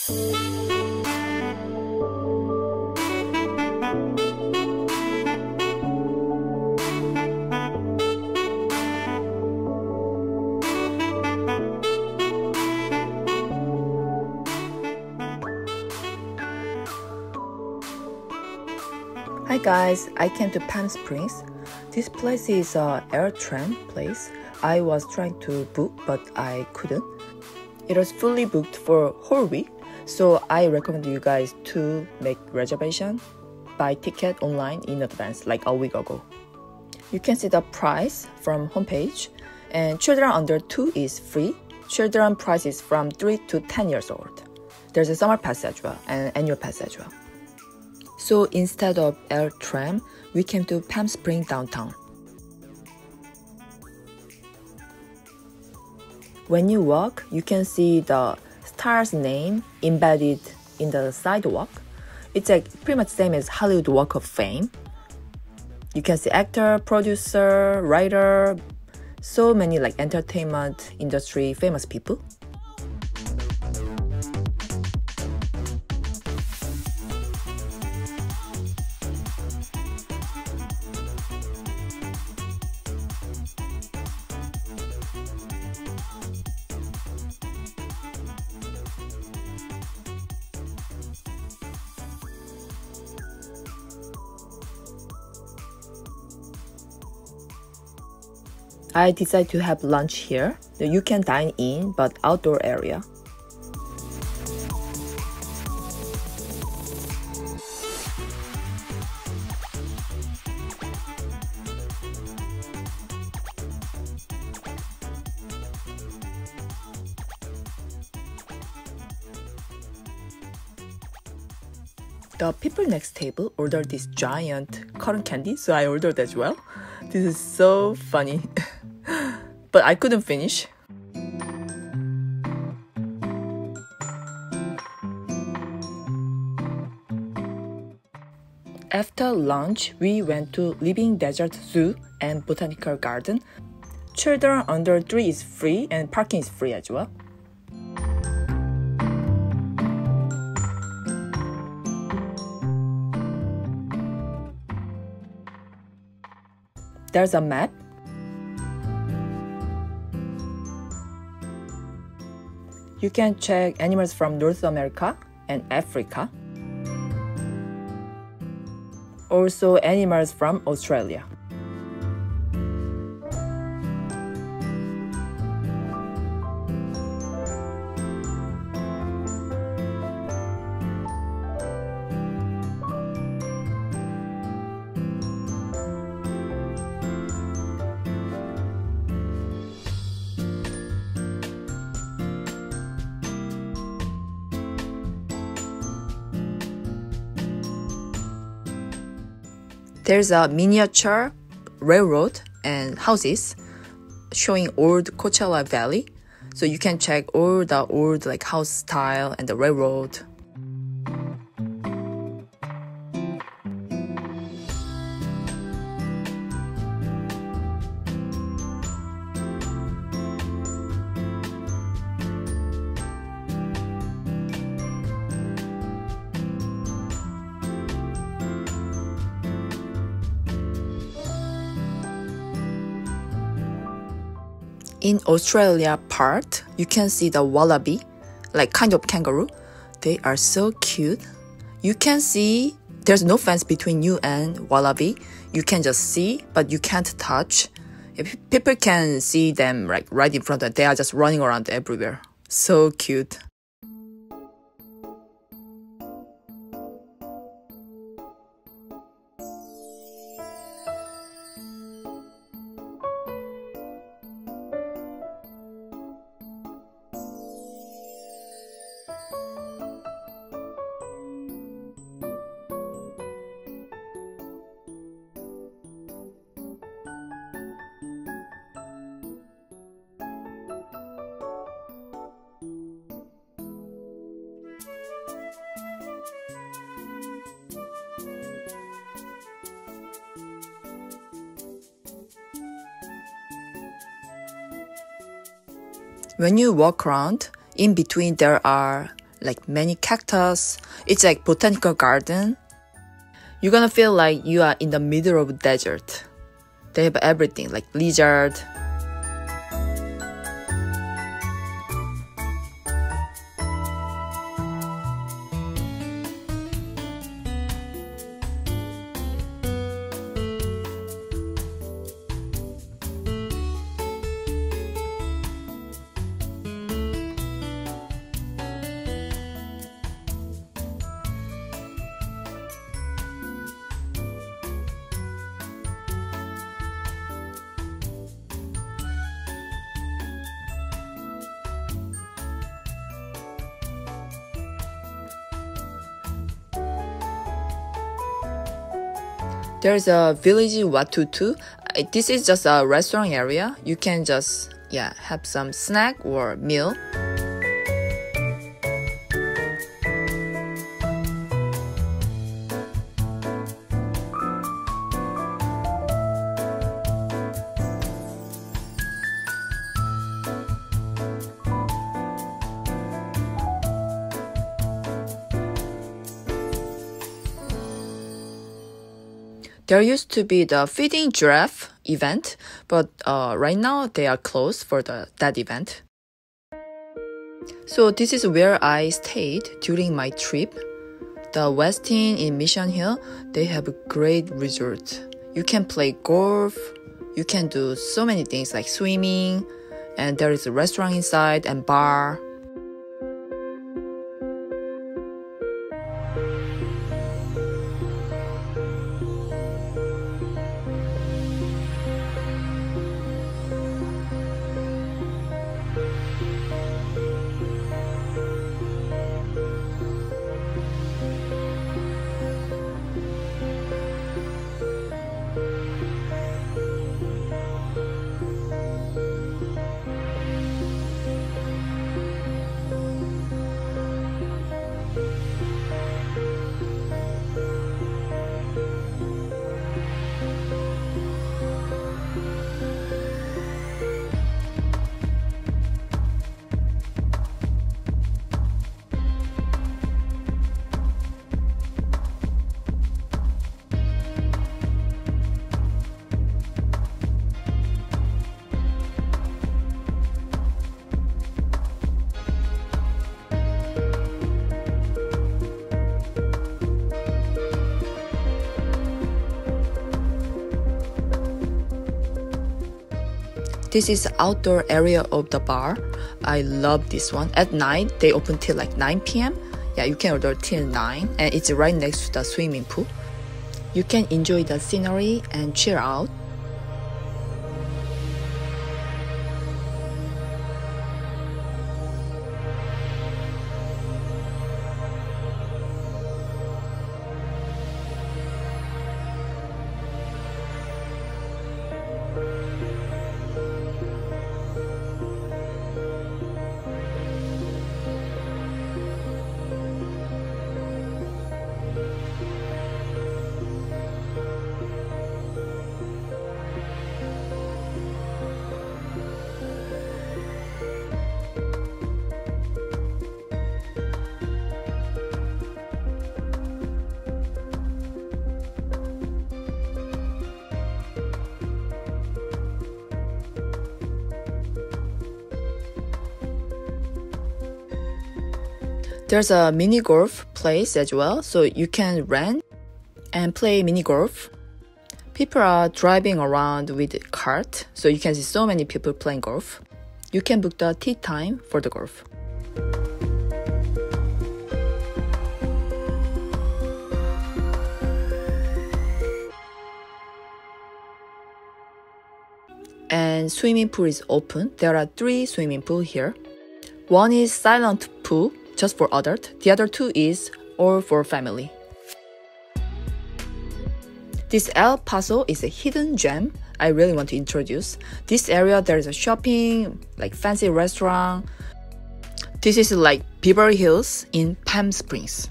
Hi guys, I came to Palm Springs. This place is a AirTran place. I was trying to book but I couldn't. It was fully booked for a whole week, so I recommend you guys to make reservation, buy ticket online in advance like a week ago. You can see the price from homepage, and children under 2 is free. Children price is from 3 to 10 years old. There's a summer pass as well and annual pass as well. So instead of AirTran, we came to Palm Springs downtown. When you walk, you can see the star's name embedded in the sidewalk. It's like pretty much same as Hollywood Walk of Fame. You can see actor, producer, writer, so many like entertainment industry famous people. I decided to have lunch here. You can dine in, but outdoor area. The people next table ordered this giant cotton candy, so I ordered as well. This is so funny. But I couldn't finish. After lunch, we went to Living Desert Zoo and Botanical Garden. Children under 3 is free and parking is free as well. There's a map. You can check animals from North America and Africa. Also animals from Australia. There's a miniature railroad and houses showing old Coachella Valley. So you can check all the old like house style and the railroad. In Australia part, you can see the wallaby, like kind of kangaroo. They are so cute. You can see there's no fence between you and wallaby. You can just see, but you can't touch. If people can see them like right in front of them. They are just running around everywhere. So cute. When you walk around, in between there are like many cactus. It's like botanical garden. You're gonna feel like you are in the middle of desert. They have everything like lizard. There's a village Watutu. This is just a restaurant area. You can just have some snack or meal. There used to be the feeding giraffe event, but right now they are closed for that event. So this is where I stayed during my trip. The Westin in Mission Hill, they have a great resort. You can play golf, you can do so many things like swimming, and there is a restaurant inside and bar. This is the outdoor area of the bar. I love this one. At night, they open till like 9 p.m. Yeah, you can order till 9 and it's right next to the swimming pool. You can enjoy the scenery and chill out. There's a mini golf place as well, so you can rent and play mini golf. People are driving around with a cart, so you can see so many people playing golf. You can book the tea time for the golf. And swimming pool is open. There are 3 swimming pools here. One is silent pool, just for adult. The other 2 is all for family. This El Paso is a hidden gem I really want to introduce. This area, there is a shopping, like fancy restaurant. This is like Beverly Hills in Palm Springs.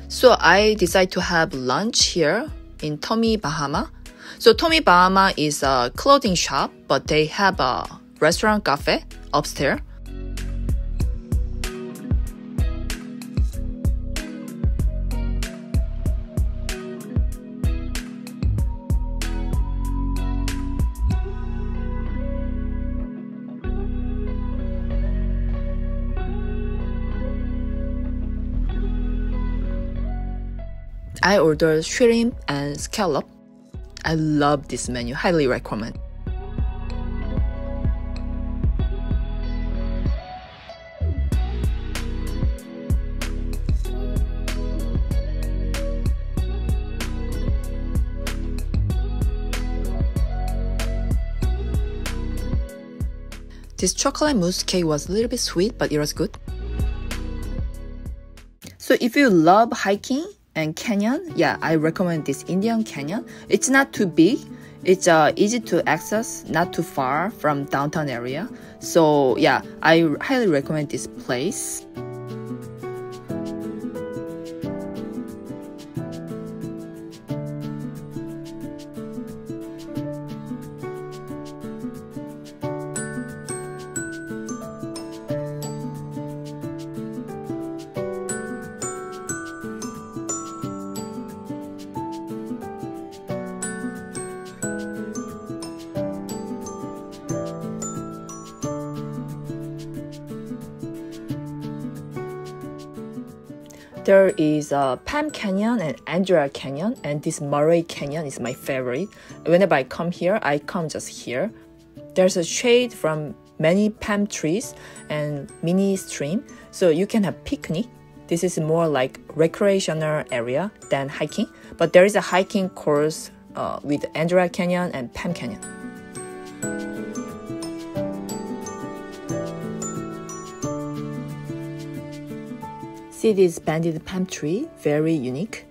So I decided to have lunch here in Tommy Bahama. So Tommy Bahama is a clothing shop, but they have a restaurant cafe upstairs. I ordered shrimp and scallop. I love this menu, highly recommend. This chocolate mousse cake was a little bit sweet, but it was good. So if you love hiking and canyon, yeah, I recommend this Indian Canyon. It's not too big. It's easy to access, not too far from downtown area. So yeah, I highly recommend this place. There is Palm Canyon and Andrea Canyon, and this Murray Canyon is my favorite. Whenever I come here, I come just here. There's a shade from many palm trees and mini stream, so you can have picnic. This is more like recreational area than hiking, but there is a hiking course with Andrea Canyon and Palm Canyon. See this banded palm tree, very unique.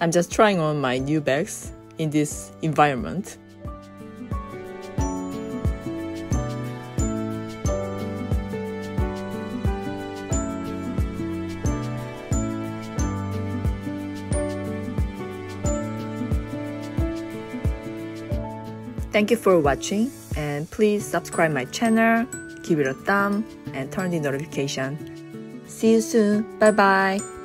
I'm just trying on my new bags in this environment. Thank you for watching, and please subscribe my channel, give it a thumb, and turn the notification. See you soon. Bye bye.